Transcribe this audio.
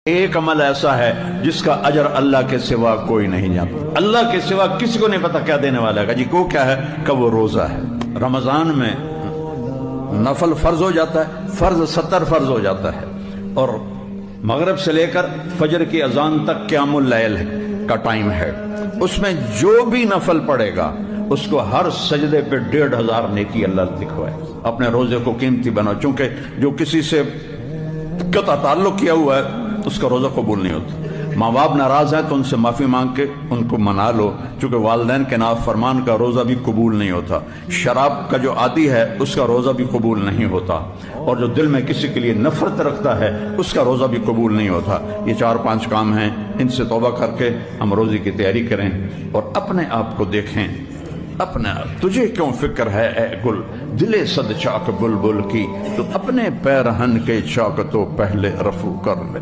ایک عمل ایسا ہے جس کا اجر اللہ کے سوا کوئی نہیں جانتا، اللہ کے سوا کسی کو نہیں پتا کیا دینے والا ہے۔ جی وہ کیا ہے کہ وہ روزہ ہے۔ رمضان میں نفل فرض ہو جاتا ہے، فرض 70 فرض ہو جاتا ہے، اور مغرب سے لے کر فجر کی اذان تک قیام اللیل کا ٹائم ہے۔ اس میں جو بھی نفل پڑے گا اس کو ہر سجدے پہ 1500 نیکی اللہ لکھوائے۔ اپنے روزے کو قیمتی بناؤ، چونکہ جو کسی سے قطع تعلق کیا ہوا ہے اس کا روزہ قبول نہیں ہوتا۔ ماں باپ ناراض ہیں تو ان سے معافی مانگ کے ان کو منا لو، چونکہ والدین کے نافرمان کا روزہ بھی قبول نہیں ہوتا۔ شراب کا جو عادی ہے اس کا روزہ بھی قبول نہیں ہوتا، اور جو دل میں کسی کے لیے نفرت رکھتا ہے اس کا روزہ بھی قبول نہیں ہوتا۔ یہ 4-5 کام ہیں، ان سے توبہ کر کے ہم روزے کی تیاری کریں اور اپنے آپ کو دیکھیں۔ اپنے آپ تجھے کیوں فکر ہے اے گل، دلے صد چاک بلبل کی، تو اپنے پیرہن کے چاک تو پہلے رفو کر لے۔